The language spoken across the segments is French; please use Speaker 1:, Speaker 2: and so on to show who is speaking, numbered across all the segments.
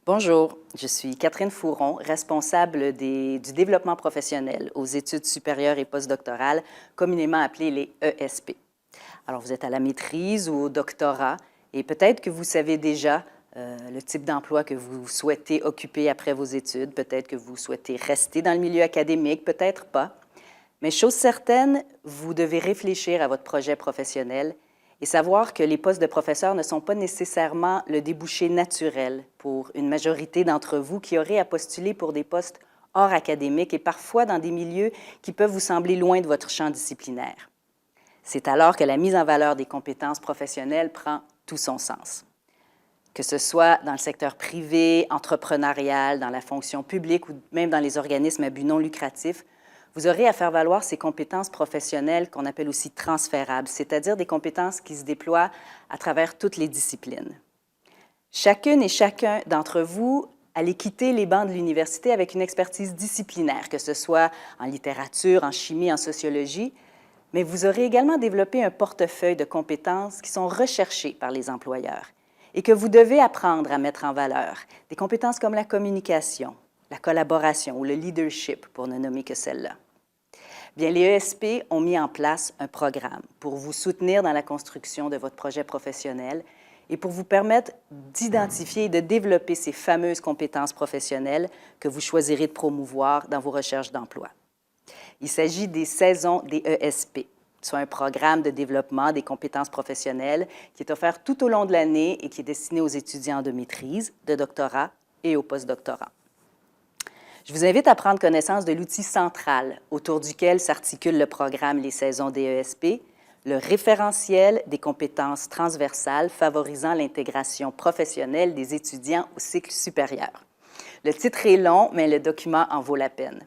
Speaker 1: Bonjour, je suis Catherine Fouron, responsable du développement professionnel aux études supérieures et postdoctorales, communément appelées les ESP. Alors, vous êtes à la maîtrise ou au doctorat et peut-être que vous savez déjà le type d'emploi que vous souhaitez occuper après vos études. Peut-être que vous souhaitez rester dans le milieu académique, peut-être pas. Mais chose certaine, vous devez réfléchir à votre projet professionnel et savoir que les postes de professeur ne sont pas nécessairement le débouché naturel pour une majorité d'entre vous qui auraient à postuler pour des postes hors académiques et parfois dans des milieux qui peuvent vous sembler loin de votre champ disciplinaire. C'est alors que la mise en valeur des compétences professionnelles prend tout son sens. Que ce soit dans le secteur privé, entrepreneurial, dans la fonction publique ou même dans les organismes à but non lucratif, vous aurez à faire valoir ces compétences professionnelles qu'on appelle aussi transférables, c'est-à-dire des compétences qui se déploient à travers toutes les disciplines. Chacune et chacun d'entre vous allez quitter les bancs de l'université avec une expertise disciplinaire, que ce soit en littérature, en chimie, en sociologie, mais vous aurez également développé un portefeuille de compétences qui sont recherchées par les employeurs et que vous devez apprendre à mettre en valeur. Des compétences comme la communication, la collaboration ou le leadership, pour ne nommer que celle-là. Bien, les ESP ont mis en place un programme pour vous soutenir dans la construction de votre projet professionnel et pour vous permettre d'identifier et de développer ces fameuses compétences professionnelles que vous choisirez de promouvoir dans vos recherches d'emploi. Il s'agit des saisons des ESP, soit un programme de développement des compétences professionnelles qui est offert tout au long de l'année et qui est destiné aux étudiants de maîtrise, de doctorat et au postdoctorat. Je vous invite à prendre connaissance de l'outil central autour duquel s'articule le programme Les saisons des ESP, le référentiel des compétences transversales favorisant l'intégration professionnelle des étudiants au cycle supérieur. Le titre est long, mais le document en vaut la peine.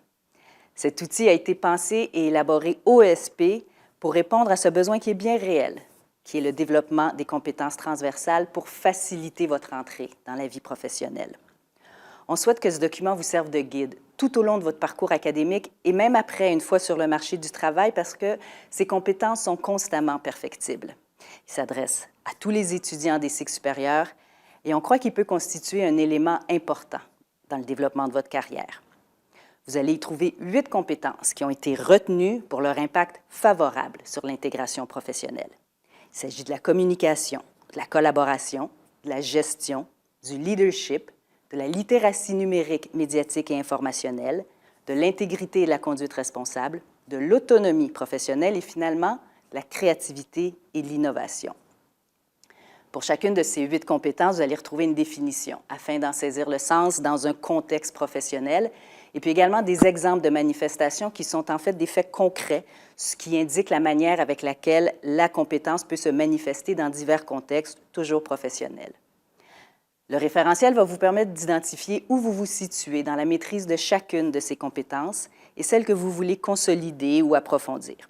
Speaker 1: Cet outil a été pensé et élaboré au ESP pour répondre à ce besoin qui est bien réel, qui est le développement des compétences transversales pour faciliter votre entrée dans la vie professionnelle. On souhaite que ce document vous serve de guide tout au long de votre parcours académique et même après, une fois sur le marché du travail, parce que ces compétences sont constamment perfectibles. Il s'adresse à tous les étudiants des cycles supérieurs et on croit qu'il peut constituer un élément important dans le développement de votre carrière. Vous allez y trouver 8 compétences qui ont été retenues pour leur impact favorable sur l'intégration professionnelle. Il s'agit de la communication, de la collaboration, de la gestion, du leadership, de la littératie numérique, médiatique et informationnelle, de l'intégrité et la conduite responsable, de l'autonomie professionnelle et finalement, de la créativité et de l'innovation. Pour chacune de ces 8 compétences, vous allez retrouver une définition afin d'en saisir le sens dans un contexte professionnel et puis également des exemples de manifestations qui sont en fait des faits concrets, ce qui indique la manière avec laquelle la compétence peut se manifester dans divers contextes, toujours professionnels. Le référentiel va vous permettre d'identifier où vous vous situez dans la maîtrise de chacune de ces compétences et celles que vous voulez consolider ou approfondir.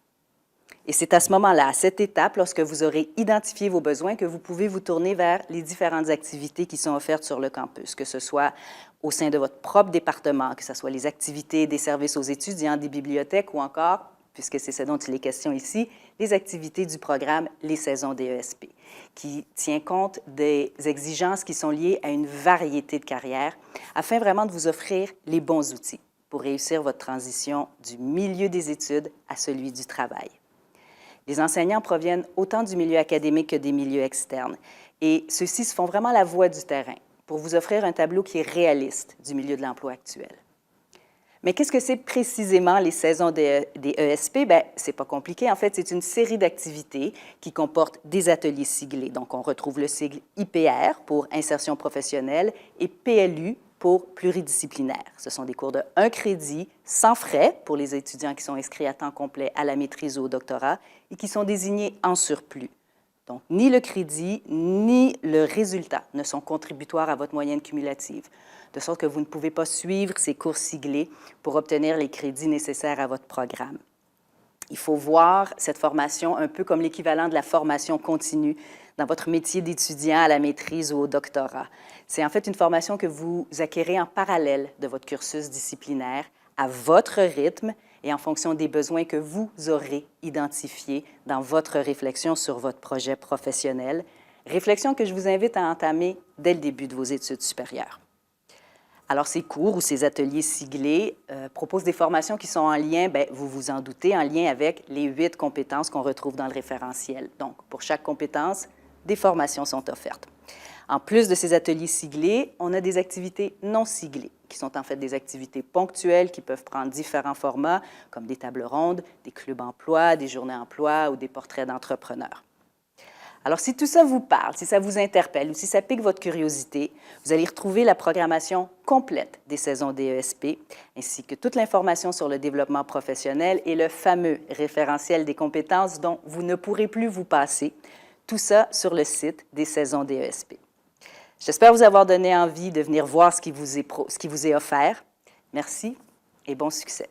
Speaker 1: Et c'est à ce moment-là, à cette étape, lorsque vous aurez identifié vos besoins, que vous pouvez vous tourner vers les différentes activités qui sont offertes sur le campus, que ce soit au sein de votre propre département, que ce soit les activités des services aux étudiants, des bibliothèques ou encore, puisque c'est ce dont il est question ici, les activités du programme Les saisons des ESP, qui tient compte des exigences qui sont liées à une variété de carrières, afin vraiment de vous offrir les bons outils pour réussir votre transition du milieu des études à celui du travail. Les enseignants proviennent autant du milieu académique que des milieux externes, et ceux-ci se font vraiment la voix du terrain pour vous offrir un tableau qui est réaliste du milieu de l'emploi actuel. Mais qu'est-ce que c'est précisément les saisons des ESP? Bien, c'est pas compliqué. En fait, c'est une série d'activités qui comportent des ateliers siglés. Donc, on retrouve le sigle IPR pour insertion professionnelle et PLU pour pluridisciplinaire. Ce sont des cours de 1 crédit sans frais pour les étudiants qui sont inscrits à temps complet à la maîtrise ou au doctorat et qui sont désignés en surplus. Donc, ni le crédit ni le résultat ne sont contributoires à votre moyenne cumulative, de sorte que vous ne pouvez pas suivre ces cours siglés pour obtenir les crédits nécessaires à votre programme. Il faut voir cette formation un peu comme l'équivalent de la formation continue dans votre métier d'étudiant à la maîtrise ou au doctorat. C'est en fait une formation que vous acquérez en parallèle de votre cursus disciplinaire, à votre rythme et en fonction des besoins que vous aurez identifiés dans votre réflexion sur votre projet professionnel, réflexion que je vous invite à entamer dès le début de vos études supérieures. Alors, ces cours ou ces ateliers siglés proposent des formations qui sont en lien, bien, vous vous en doutez, en lien avec les 8 compétences qu'on retrouve dans le référentiel. Donc, pour chaque compétence, des formations sont offertes. En plus de ces ateliers siglés, on a des activités non siglées, qui sont en fait des activités ponctuelles qui peuvent prendre différents formats, comme des tables rondes, des clubs emploi, des journées emploi ou des portraits d'entrepreneurs. Alors, si tout ça vous parle, si ça vous interpelle ou si ça pique votre curiosité, vous allez retrouver la programmation complète des saisons DESP, ainsi que toute l'information sur le développement professionnel et le fameux référentiel des compétences dont vous ne pourrez plus vous passer, tout ça sur le site des saisons DESP. J'espère vous avoir donné envie de venir voir ce qui vous est offert. Merci et bon succès.